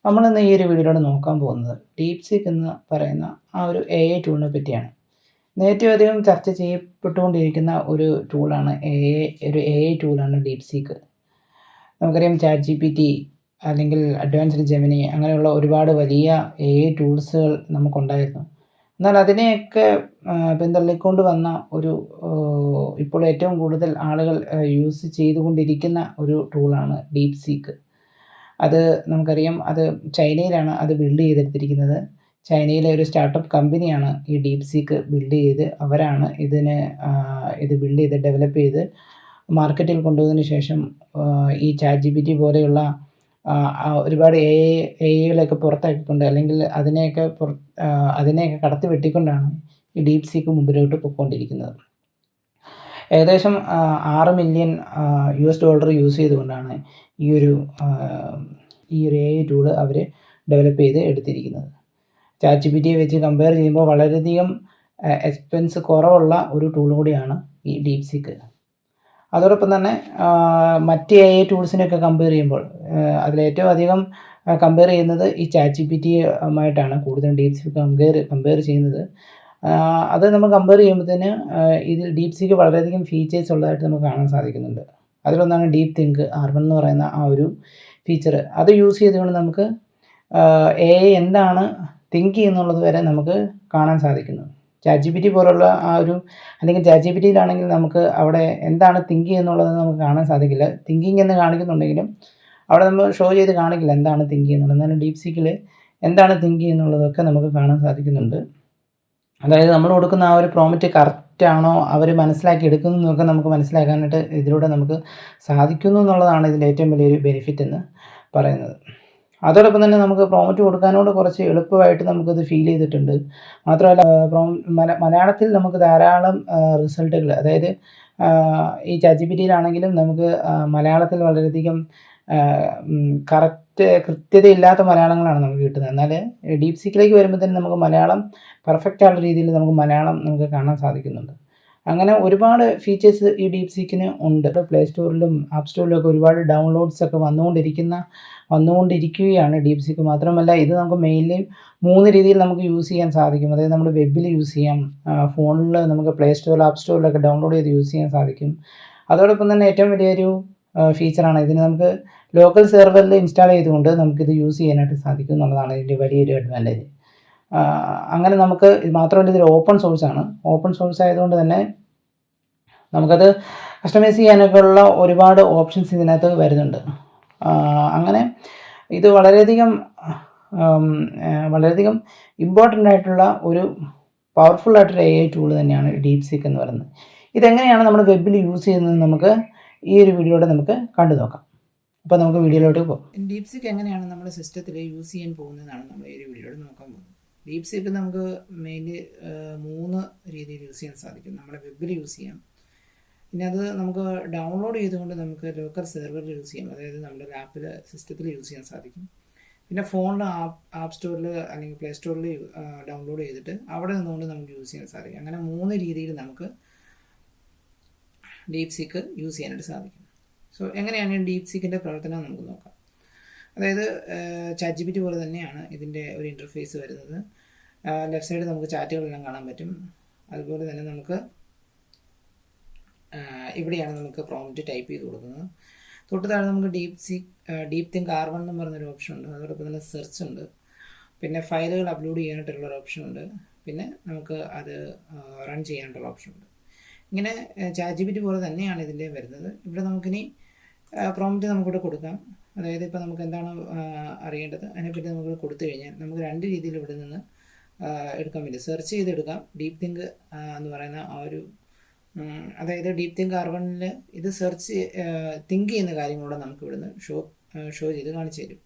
നമ്മളിന്ന് ഈ ഒരു വീഡിയോയിലൂടെ നോക്കാൻ പോകുന്നത് ഡീപ്‌സീക്ക് എന്ന് പറയുന്ന ആ ഒരു എഐ ടൂളിനെ പറ്റിയാണ്. ഏറ്റവും അധികം ചർച്ച ചെയ്യപ്പെട്ടുകൊണ്ടിരിക്കുന്ന ഒരു ടൂളാണ് എഐ ടൂളാണ് ഡീപ്‌സീക്ക്. നമുക്കറിയാം ChatGPT അല്ലെങ്കിൽ അഡ്വാൻസ്ഡ് ജെമിനി അങ്ങനെയുള്ള ഒരുപാട് വലിയ എഐ ടൂൾസുകൾ നമുക്കുണ്ടായിരുന്നു. എന്നാൽ അതിനെയൊക്കെ പിന്തള്ളിക്കൊണ്ട് വന്ന ഒരു ഇപ്പോൾ ഏറ്റവും കൂടുതൽ ആളുകൾ യൂസ് ചെയ്തുകൊണ്ടിരിക്കുന്ന ഒരു ടൂളാണ് ഡീപ്‌സീക്ക്. അത് നമുക്കറിയാം, അത് ചൈനയിലാണ് അത് ബിൽഡ് ചെയ്തെടുത്തിരിക്കുന്നത്. ചൈനയിലെ ഒരു സ്റ്റാർട്ടപ്പ് കമ്പനിയാണ് ഈ ഡീപ്‌സീക്ക് ബിൽഡ് ചെയ്ത് അവരാണ് ഇത് ബിൽഡ് ചെയ്ത് ഡെവലപ്പ് ചെയ്ത് മാർക്കറ്റിൽ കൊണ്ടുവന്നതിന് ശേഷം ഈ ChatGPT പോലെയുള്ള ഒരുപാട് എഐകളെയൊക്കെ പുറത്താക്കിക്കൊണ്ട് അല്ലെങ്കിൽ അതിനെയൊക്കെ കടത്തി വെട്ടിക്കൊണ്ടാണ് ഈ ഡീപ്‌സീക്ക് മുമ്പിലോട്ട് പൊക്കോണ്ടിരിക്കുന്നത്. ഏകദേശം $6 മില്യൺ യൂസ് ചെയ്തുകൊണ്ടാണ് ഈ ഒരു എഐ ടൂള് അവർ ഡെവലപ്പ് ചെയ്ത് എടുത്തിരിക്കുന്നത്. ChatGPTയെ വെച്ച് കമ്പയർ ചെയ്യുമ്പോൾ വളരെയധികം എക്സ്പെൻസ് കുറവുള്ള ഒരു ടൂൾ കൂടിയാണ് ഈ ഡീപ്‌സീക്ക്. അതോടൊപ്പം തന്നെ മറ്റ് എഐ ടൂൾസിനെയൊക്കെ കമ്പയർ ചെയ്യുമ്പോൾ അതിലേറ്റവും അധികം കമ്പയർ ചെയ്യുന്നത് ഈ ChatGPTയുമായിട്ടാണ് കൂടുതലും ഡീപ്‌സീക്ക് കമ്പയർ ചെയ്യുന്നത്. അത് നമ്മൾ കമ്പയർ ചെയ്യുമ്പോഴത്തേന് ഇതിൽ ഡീപ്‌സീക്ക് വളരെയധികം ഫീച്ചേഴ്സ് ഉള്ളതായിട്ട് നമുക്ക് കാണാൻ സാധിക്കുന്നുണ്ട്. അതിലൊന്നാണ് ഡീപ് തിങ്ക് R1 എന്ന് പറയുന്ന ആ ഒരു ഫീച്ചർ. അത് യൂസ് ചെയ്തുകൊണ്ട് നമുക്ക് എഐ എന്താണ് തിങ്ക് ചെയ്യുന്നുള്ളത് വരെ നമുക്ക് കാണാൻ സാധിക്കുന്നു. ChatGPT പോലുള്ള അല്ലെങ്കിൽ ChatGPTയിലാണെങ്കിൽ നമുക്ക് അവിടെ എന്താണ് തിങ്ക് ചെയ്യുന്നുള്ളത് നമുക്ക് കാണാൻ സാധിക്കില്ല. തിങ്കിങ് എന്ന് കാണിക്കുന്നുണ്ടെങ്കിലും അവിടെ നമ്മൾ ഷോ ചെയ്ത് കാണിക്കില്ല എന്താണ് തിങ്ക് ചെയ്യുന്നുള്ളത്. എന്നാലും ഡീപ്‌സീക്കിൽ എന്താണ് തിങ്ക് ചെയ്യുന്നുള്ളതൊക്കെ നമുക്ക് കാണാൻ സാധിക്കുന്നുണ്ട്. അതായത് നമ്മൾ കൊടുക്കുന്ന ആ ഒരു പ്രോംപ്റ്റ് കറക്റ്റ് ആണോ അവർ മനസ്സിലാക്കി എടുക്കുന്നതെന്നൊക്കെ നമുക്ക് മനസ്സിലാക്കാനായിട്ട് ഇതിലൂടെ നമുക്ക് സാധിക്കുന്നു എന്നുള്ളതാണ് ഇതിൻ്റെ ഏറ്റവും വലിയൊരു ബെനിഫിറ്റ് എന്ന് പറയുന്നത്. അതോടൊപ്പം തന്നെ നമുക്ക് പ്രോംപ്റ്റ് കൊടുക്കാനോട് കുറച്ച് എളുപ്പമായിട്ട് നമുക്കത് ഫീൽ ചെയ്തിട്ടുണ്ട്. മാത്രമല്ല മലയാളത്തിൽ നമുക്ക് ധാരാളം റിസൾട്ടുകൾ, അതായത് ഈ ChatGPTയിലാണെങ്കിലും നമുക്ക് മലയാളത്തിൽ വളരെയധികം കൃത്യതയില്ലാത്ത മലയാളങ്ങളാണ് നമുക്ക് കിട്ടുന്നത്. എന്നാൽ ഡീപ്‌സീക്കിലേക്ക് വരുമ്പോൾ തന്നെ നമുക്ക് മലയാളം പെർഫെക്റ്റ് ആയിട്ടുള്ള രീതിയിൽ നമുക്ക് കാണാൻ സാധിക്കുന്നുണ്ട്. അങ്ങനെ ഒരുപാട് ഫീച്ചേഴ്സ് ഈ ഡീപ്‌സീക്കിന് ഉണ്ട്. പ്ലേ സ്റ്റോറിലും ആപ്പ് സ്റ്റോറിലും ഒക്കെ ഒരുപാട് ഡൗൺലോഡ്സ് ഒക്കെ വന്നുകൊണ്ടിരിക്കുകയാണ് ഡീപ്‌സീക്ക്. മാത്രമല്ല ഇത് നമുക്ക് മെയിൻലി 3 രീതിയിൽ നമുക്ക് യൂസ് ചെയ്യാൻ സാധിക്കും. അതായത് നമ്മുടെ വെബിൽ യൂസ് ചെയ്യാം, ഫോണിൽ നമുക്ക് പ്ലേ സ്റ്റോറിൽ ആപ്പ് സ്റ്റോറിലൊക്കെ ഡൗൺലോഡ് ചെയ്ത് യൂസ് ചെയ്യാൻ സാധിക്കും. അതോടൊപ്പം തന്നെ ഏറ്റവും വലിയൊരു ഫീച്ചറാണ് ഇതിന് നമുക്ക് ലോക്കൽ സെർവറിൽ ഇൻസ്റ്റാൾ ചെയ്തുകൊണ്ട് നമുക്കിത് യൂസ് ചെയ്യാനായിട്ട് സാധിക്കും എന്നുള്ളതാണ് ഇതിൻ്റെ വലിയൊരു അഡ്വാൻറ്റേജ്. അങ്ങനെ നമുക്ക് മാത്രമല്ല ഇതൊരു ഓപ്പൺ സോഴ്സാണ്. ഓപ്പൺ സോഴ്സ് ആയതുകൊണ്ട് തന്നെ നമുക്കത് കസ്റ്റമൈസ് ചെയ്യാനൊക്കെ ഉള്ള ഒരുപാട് ഓപ്ഷൻസ് ഇതിനകത്ത് വരുന്നുണ്ട്. അങ്ങനെ ഇത് വളരെയധികം ഇമ്പോർട്ടൻ്റ് ആയിട്ടുള്ള ഒരു പവർഫുൾ ആയിട്ടുള്ള എഐ ടൂൾ തന്നെയാണ് ഡീപ്‌സീക്ക് എന്ന് പറയുന്നത്. ഇതെങ്ങനെയാണ് നമ്മൾ വെബിൽ യൂസ് ചെയ്യുന്നത് നമുക്ക് ഈ ഒരു വീഡിയോയിലൂടെ നമുക്ക് കണ്ടു നോക്കാം. അപ്പോൾ നമുക്ക് വീഡിയോയിലോട്ട് പോകാം. ഡീപ്‌സീക്ക് എങ്ങനെയാണ് നമ്മുടെ സിസ്റ്റത്തിൽ യൂസ് ചെയ്യാൻ പോകുന്നതെന്നാണ് നമ്മൾ ഈ ഒരു വീഡിയോയിൽ നോക്കാൻ പോകുന്നത്. ഡീപ്‌സീക്ക് നമുക്ക് മെയിൻലി 3 രീതിയിൽ യൂസ് ചെയ്യാൻ സാധിക്കും. നമ്മുടെ വെബിൽ യൂസ് ചെയ്യാം, പിന്നെ അത് നമുക്ക് ഡൗൺലോഡ് ചെയ്തുകൊണ്ട് നമുക്ക് ലോക്കൽ സെർവറിൽ യൂസ് ചെയ്യാം, അതായത് നമ്മുടെ ലാപ്പിൽ സിസ്റ്റത്തിൽ യൂസ് ചെയ്യാൻ സാധിക്കും. പിന്നെ ഫോണിൽ ആപ്പ് സ്റ്റോറിൽ അല്ലെങ്കിൽ പ്ലേ സ്റ്റോറിൽ ഡൗൺലോഡ് ചെയ്തിട്ട് അവിടെ നിന്നുകൊണ്ട് നമുക്ക് യൂസ് ചെയ്യാൻ സാധിക്കും. അങ്ങനെ 3 രീതിയിൽ നമുക്ക് ഡീപ്‌സീക്ക് യൂസ് ചെയ്യാനായിട്ട് സാധിക്കും. സോ എങ്ങനെയാണ് ഡീപ്‌സീക്കിൻ്റെ പ്രവർത്തനം നമുക്ക് നോക്കാം. അതായത് ChatGPT പോലെ തന്നെയാണ് ഇതിൻ്റെ ഒരു ഇൻ്റർഫേസ് വരുന്നത്. ലെഫ്റ്റ് സൈഡ് നമുക്ക് ചാറ്റുകളെല്ലാം കാണാൻ പറ്റും. അതുപോലെ തന്നെ നമുക്ക് ഇവിടെയാണ് നമുക്ക് പ്രോംപ്റ്റ് ടൈപ്പ് ചെയ്ത് കൊടുക്കുന്നത്. തൊട്ട് താഴെ നമുക്ക് ഡീപ് തിങ്ക് R1 എന്ന് പറഞ്ഞൊരു ഓപ്ഷൻ ഉണ്ട്. അതോടൊപ്പം തന്നെ സെർച്ച് ഉണ്ട്. പിന്നെ ഫയലുകൾ അപ്ലോഡ് ചെയ്യാനായിട്ടുള്ളൊരു ഓപ്ഷൻ ഉണ്ട്. പിന്നെ നമുക്ക് അത് റൺ ചെയ്യാനായിട്ടുള്ള ഓപ്ഷൻ ഉണ്ട്. ഇങ്ങനെ ChatGPT പോലെ തന്നെയാണ് ഇതിൻ്റെ വരുന്നത്. ഇവിടെ നമുക്കിനി പ്രോംപ്റ്റ് നമുക്കിവിടെ കൊടുക്കാം. അതായത് ഇപ്പോൾ നമുക്ക് എന്താണ് അറിയേണ്ടത് അതിനെപ്പറ്റി നമുക്ക് കൊടുത്തു കഴിഞ്ഞാൽ നമുക്ക് 2 രീതിയിൽ ഇവിടെ നിന്ന് എടുക്കാൻ പറ്റും. സെർച്ച് ചെയ്തെടുക്കാം. ഡീപ് തിങ്ക് എന്ന് പറയുന്ന ആ ഒരു അതായത് ഡീപ് തിങ്ക് R1 ഇത് തിങ്ക് ചെയ്യുന്ന കാര്യങ്ങളൂടെ നമുക്ക് ഇവിടുന്ന് ഷോ ചെയ്ത് കാണിച്ചു തരും.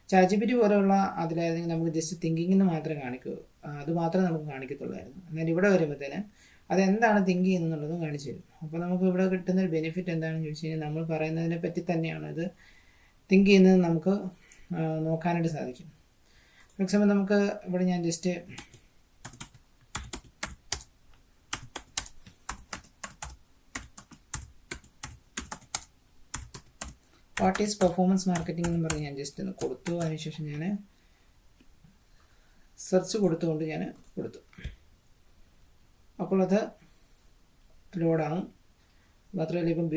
ChatGPT പോലെയുള്ള അതിലായിരുന്നെങ്കിൽ നമുക്ക് ജസ്റ്റ് തിങ്കിങ്ങിന് മാത്രമേ കാണിക്കൂ, അത് മാത്രമേ നമുക്ക് കാണിക്കത്തുള്ളായിരുന്നു. എന്നാൽ ഇവിടെ വരുമ്പോഴത്തേന് അതെന്താണ് തിങ്ക് ചെയ്യുന്നതെന്നുള്ളതും കാണിച്ചു തരും. അപ്പോൾ നമുക്ക് ഇവിടെ കിട്ടുന്നൊരു ബെനിഫിറ്റ് എന്താണെന്ന് ചോദിച്ചു കഴിഞ്ഞാൽ നമ്മൾ പറയുന്നതിനെ പറ്റി തന്നെയാണ് ഇത് തിങ്ക് ചെയ്യുന്നത് നമുക്ക് നോക്കാനായിട്ട് സാധിക്കും. ഫോർ എക്സാമ്പിൾ നമുക്ക് ഇവിടെ ഞാൻ just what is performance marketing എന്ന് പറഞ്ഞ് ഞാൻ ജസ്റ്റ് ഒന്ന് കൊടുത്തു. അതിനുശേഷം ഞാൻ സെർച്ച് കൊടുത്തുകൊണ്ട് ഞാൻ കൊടുത്തു. അപ്പോൾ അത് ലോഡാകും. മാത്രമല്ല ഇപ്പം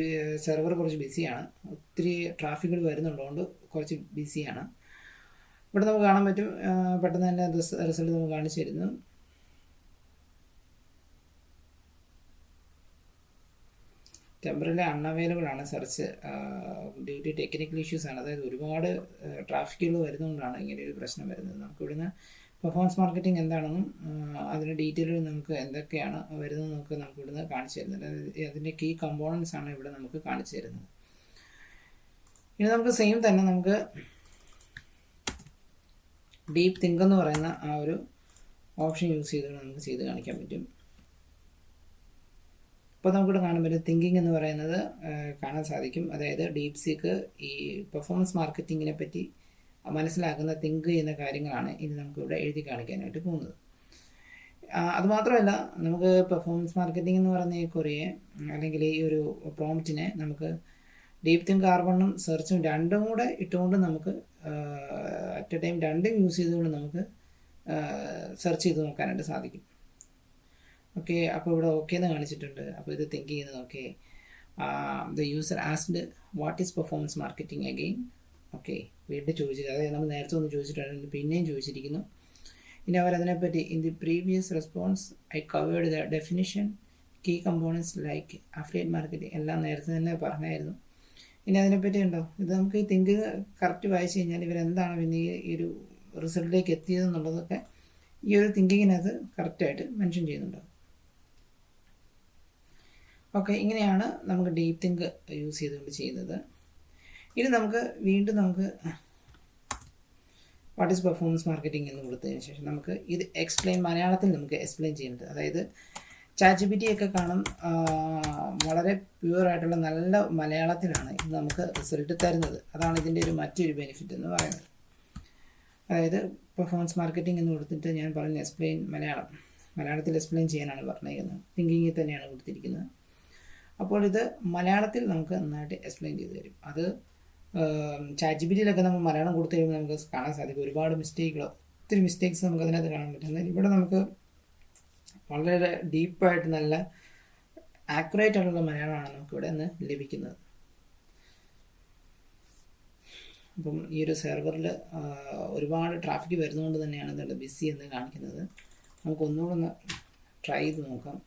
സെർവർ കുറച്ച് ബിസിയാണ്, ഒത്തിരി ട്രാഫിക്കുകൾ വരുന്നുള്ളതുകൊണ്ട് കുറച്ച് ബിസിയാണ്. ഇവിടെ നമുക്ക് കാണാൻ പറ്റും, പെട്ടെന്ന് തന്നെ റിസൾട്ട് നമുക്ക് കാണിച്ചു തരുന്നു. ടെമ്പററി അൺഅവൈലബിൾ ആണ് search due to technical issues ആണ്. അതായത് ഒരുപാട് ട്രാഫിക്കുകൾ വരുന്നതുകൊണ്ടാണ് ഇങ്ങനെ ഒരു പ്രശ്നം വരുന്നത്. നമുക്ക് ഇവിടുന്ന് പെർഫോമൻസ് മാർക്കറ്റിംഗ് എന്താണെന്നും അതിൻ്റെ ഡീറ്റെയിലുകൾ നമുക്ക് എന്തൊക്കെയാണ് വരുന്നത് നമുക്ക് ഇവിടുന്ന് കാണിച്ചു തരുന്നത്. അതിൻ്റെ കീ കമ്പോണൻസ് ആണ് ഇവിടെ നമുക്ക് കാണിച്ചു തരുന്നത്. ഇനി നമുക്ക് സെയിം തന്നെ നമുക്ക് ഡീപ്പ് തിങ്ക് എന്ന് പറയുന്ന ആ ഒരു ഓപ്ഷൻ യൂസ് ചെയ്തുകൊണ്ട് നമുക്ക് ചെയ്ത് കാണിക്കാൻ പറ്റും. ഇപ്പോൾ നമുക്കിവിടെ കാണാൻ പറ്റും തിങ്കിങ് എന്ന് പറയുന്നത് കാണാൻ സാധിക്കും. അതായത് ഡീപ് സീക്ക് ഈ പെർഫോമൻസ് മാർക്കറ്റിങ്ങിനെ പറ്റി മനസ്സിലാക്കുന്ന തിങ്ക് ചെയ്യുന്ന കാര്യങ്ങളാണ് ഇനി നമുക്കിവിടെ എഴുതി കാണിക്കാനായിട്ട് പോകുന്നത്. അതുമാത്രമല്ല, നമുക്ക് പെർഫോമൻസ് മാർക്കറ്റിംഗ് എന്ന് പറഞ്ഞ ഈ കുറേ അല്ലെങ്കിൽ ഈ ഒരു പ്രോംപ്റ്റിനെ നമുക്ക് ഡീപ് തിങ്ക് R1ഉം സെർച്ചും രണ്ടും കൂടെ ഇട്ടുകൊണ്ട് നമുക്ക് അറ്റ് എ ടൈം രണ്ടും യൂസ് ചെയ്തുകൊണ്ട് നമുക്ക് സെർച്ച് ചെയ്ത് നോക്കാനായിട്ട് സാധിക്കും. ഓക്കെ, അപ്പോൾ ഇവിടെ ഓക്കെ എന്ന് കാണിച്ചിട്ടുണ്ട്. അപ്പോൾ ഇത് തിങ്ക് ചെയ്യുന്നത് okay. The user asked what is performance marketing again. Okay, വീണ്ടും ചോദിച്ചത്, അതായത് നമ്മൾ നേരത്തെ ഒന്ന് ചോദിച്ചിട്ടാണ് പിന്നെയും ചോദിച്ചിരിക്കുന്നു. ഇനി അവരതിനെപ്പറ്റി in the previous response I covered the definition key components like affiliate marketing എല്ലാം നേരത്തെ തന്നെ പറഞ്ഞായിരുന്നു. ഇനി അതിനെപ്പറ്റി ഉണ്ടോ, ഇത് നമുക്ക് ഈ തിങ്ക് കറക്റ്റ് വായിച്ചു കഴിഞ്ഞാൽ ഇവരെന്താണ് പിന്നെ ഈ ഒരു റിസൾട്ടിലേക്ക് എത്തിയതെന്നുള്ളതൊക്കെ ഈ ഒരു തിങ്കിങ്ങിനകത്ത് കറക്റ്റായിട്ട് മെൻഷൻ ചെയ്യുന്നുണ്ട്. ഓക്കെ, ഇങ്ങനെയാണ് നമുക്ക് ഡീപ് തിങ്ക് യൂസ് ചെയ്തുകൊണ്ട് ചെയ്യുന്നത്. ഇനി നമുക്ക് വീണ്ടും നമുക്ക് വാട്ട് ഈസ് പെർഫോമൻസ് മാർക്കറ്റിംഗ് എന്ന് കൊടുത്തതിന് ശേഷം നമുക്ക് ഇത് മലയാളത്തിൽ നമുക്ക് എക്സ്പ്ലെയിൻ ചെയ്യുന്നത്. അതായത് ChatGPT ഒക്കെ കാണും വളരെ പ്യുവറായിട്ടുള്ള നല്ല മലയാളത്തിലാണ് ഇത് നമുക്ക് റിസൾട്ട് തരുന്നത്. അതാണ് ഇതിൻ്റെ മറ്റൊരു ബെനിഫിറ്റ് എന്ന് പറയുന്നത്. അതായത് പെർഫോമൻസ് മാർക്കറ്റിംഗ് എന്ന് കൊടുത്തിട്ട് ഞാൻ പറഞ്ഞ എക്സ്പ്ലെയിൻ മലയാളത്തിൽ എക്സ്പ്ലെയിൻ ചെയ്യാനാണ് പറഞ്ഞിരിക്കുന്നത്. തിങ്കിങ്ങിൽ തന്നെയാണ് കൊടുത്തിരിക്കുന്നത്. അപ്പോൾ ഇത് മലയാളത്തിൽ നമുക്ക് നന്നായിട്ട് എക്സ്പ്ലെയിൻ ചെയ്ത് തരും. അത് ChatGPTയിലൊക്കെ നമ്മൾ മലയാളം കൊടുത്തു കഴിയുമ്പോൾ നമുക്ക് കാണാൻ സാധിക്കും ഒരുപാട് ഒത്തിരി മിസ്റ്റേക്സ് നമുക്ക് അതിനകത്ത് കാണാൻ പറ്റും. എന്നാൽ ഇവിടെ നമുക്ക് വളരെ ഡീപ്പായിട്ട് നല്ല ആക്യുറേറ്റ് ആയിട്ടുള്ള മലയാളമാണ് നമുക്കിവിടെ നിന്ന് ലഭിക്കുന്നത്. അപ്പം ഈ ഒരു സെർവറിൽ ഒരുപാട് ട്രാഫിക് വരുന്നതുകൊണ്ട് തന്നെയാണ് ഇതുണ്ട് ബിസി എന്ന് കാണിക്കുന്നത്. നമുക്ക് ഒന്നുകൂടെ ഒന്ന് ട്രൈ ചെയ്ത് നോക്കാം.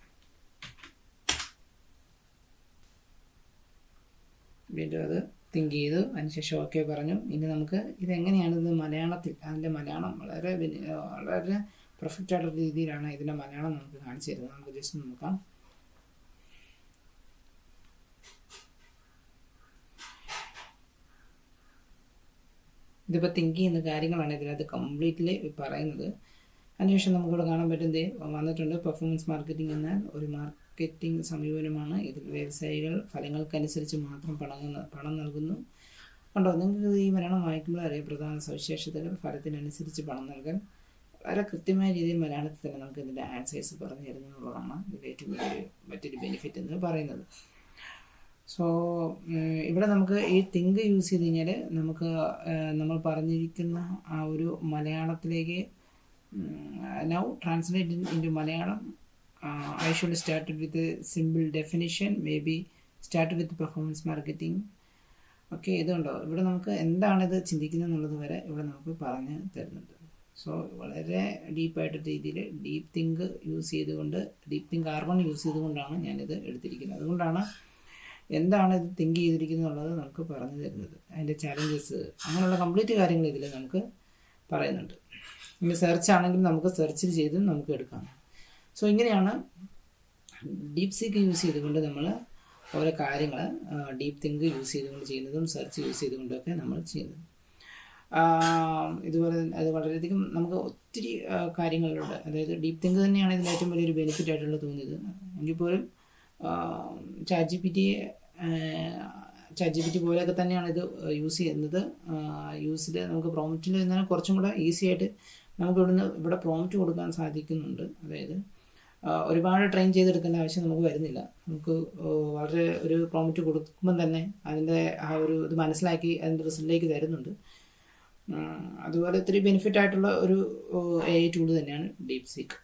വീണ്ടും അത് തിങ്ക് ചെയ്തു, അതിനുശേഷം ഓക്കെ പറഞ്ഞു. ഇനി നമുക്ക് ഇതെങ്ങനെയാണ് ഇത് മലയാളത്തിൽ അതിൻ്റെ മലയാളം വളരെ പെർഫെക്റ്റ് ആയിട്ടുള്ള രീതിയിലാണ് ഇതിൻ്റെ മലയാളം നമുക്ക് കാണിച്ചു തരുന്നത്. നമുക്ക് ജസ്റ്റ് നോക്കാം. ഇതിപ്പോൾ തിങ്ക് ചെയ്യുന്ന കാര്യങ്ങളാണ് ഇതിനകത്ത് കംപ്ലീറ്റ്ലി പറയുന്നത്. അതിനുശേഷം നമുക്കിവിടെ കാണാൻ പറ്റുന്നത് വന്നിട്ടുണ്ട്. പെർഫോമൻസ് മാർക്കറ്റിംഗ് എന്നാൽ ഒരു മാർക്കറ്റിംഗ് സമീപനമാണ്. ഇതിൽ വ്യവസായികൾ ഫലങ്ങൾക്കനുസരിച്ച് മാത്രം പണം നൽകുന്നു. കണ്ടോ, നിങ്ങൾക്ക് ഈ മലയാളം വായിക്കുമ്പോൾ അറിയാം പ്രധാന സവിശേഷതകൾ. ഫലത്തിനനുസരിച്ച് പണം നൽകാൻ വളരെ കൃത്യമായ രീതിയിൽ മലയാളത്തിൽ തന്നെ നമുക്ക് ഇതിൻ്റെ ആൻസേഴ്സ് പറഞ്ഞു തരുന്നതാണ് ഇതിൻ്റെ ഏറ്റവും മറ്റൊരു ബെനിഫിറ്റ് എന്ന് പറയുന്നത്. സോ ഇവിടെ നമുക്ക് ഈ തിങ്ക് യൂസ് ചെയ്ത് കഴിഞ്ഞാൽ നമുക്ക് നമ്മൾ പറഞ്ഞിരിക്കുന്ന ആ ഒരു മലയാളത്തിലേക്ക് now translated into Malayalam. I should start with a simple definition, maybe start with performance marketing. Okay, ഇതുണ്ടോ ഇവിടെ നമുക്ക് എന്താണിത് ചിന്തിക്കുന്നത് എന്നുള്ളത് വരെ ഇവിടെ നമുക്ക് പറഞ്ഞു തരുന്നുണ്ട്. സോ വളരെ ഡീപ്പായിട്ട് രീതിയിൽ ഡീപ്പ് തിങ്ക് യൂസ് ചെയ്തുകൊണ്ട് ഡീപ്പ് തിങ്ക് R1 യൂസ് ചെയ്തുകൊണ്ടാണ് ഞാനിത് എടുത്തിരിക്കുന്നത്. അതുകൊണ്ടാണ് എന്താണ് ഇത് തിങ്ക് ചെയ്തിരിക്കുന്നത് എന്നുള്ളത് നമുക്ക് പറഞ്ഞു തരുന്നത്. അതിൻ്റെ ചാലഞ്ചസ് അങ്ങനെയുള്ള കംപ്ലീറ്റ് കാര്യങ്ങൾ ഇതിൽ നമുക്ക് പറയുന്നുണ്ട്. ഇനി സെർച്ച് ആണെങ്കിൽ നമുക്ക് സെർച്ച് ചെയ്ത് നമുക്ക് എടുക്കാം. സോ ഇങ്ങനെയാണ് ഡീപ് സീക്ക് യൂസ് ചെയ്തുകൊണ്ട് നമ്മൾ ഓരോ കാര്യങ്ങൾ ഡീപ്പ് തിങ്ക് യൂസ് ചെയ്തുകൊണ്ട് ചെയ്യുന്നതും സെർച്ച് യൂസ് ചെയ്തുകൊണ്ടൊക്കെ നമ്മൾ ചെയ്യുന്നത്. ഇതുപോലെ അത് വളരെയധികം നമുക്ക് ഒത്തിരി കാര്യങ്ങളുണ്ട്. അതായത് ഡീപ്പ് തിങ്ക് തന്നെയാണ് ഇതിന് ഏറ്റവും വലിയൊരു ബെനിഫിറ്റ് ആയിട്ടുള്ള തോന്നിയത്. എങ്കിൽ പോലും ChatGPT പോലെയൊക്കെ തന്നെയാണ് ഇത് യൂസ് ചെയ്യുന്നത്. യൂസിൽ നമുക്ക് പ്രോംപ്റ്റിൽ നിന്നാൽ കുറച്ചും കൂടെ ഈസി ആയിട്ട് നമുക്ക് ഇവിടെ പ്രോംപ്റ്റ് കൊടുക്കാൻ സാധിക്കുന്നുണ്ട്. അതായത് ഒരുപാട് ട്രെയിൻ ചെയ്തെടുക്കേണ്ട ആവശ്യം നമുക്ക് വരുന്നില്ല. നമുക്ക് വളരെ ഒരു പ്രോംപ്റ്റ് കൊടുക്കുമ്പം തന്നെ അതിൻ്റെ ആ ഒരു ഇത് മനസ്സിലാക്കി അതിൻ്റെ റിസൾട്ടിലേക്ക് തരുന്നുണ്ട്. അതുപോലെ ഇത്തിരി ബെനിഫിറ്റ് ആയിട്ടുള്ള ഒരു AI ടൂൾ തന്നെയാണ് ഡീപ്സീക്ക്.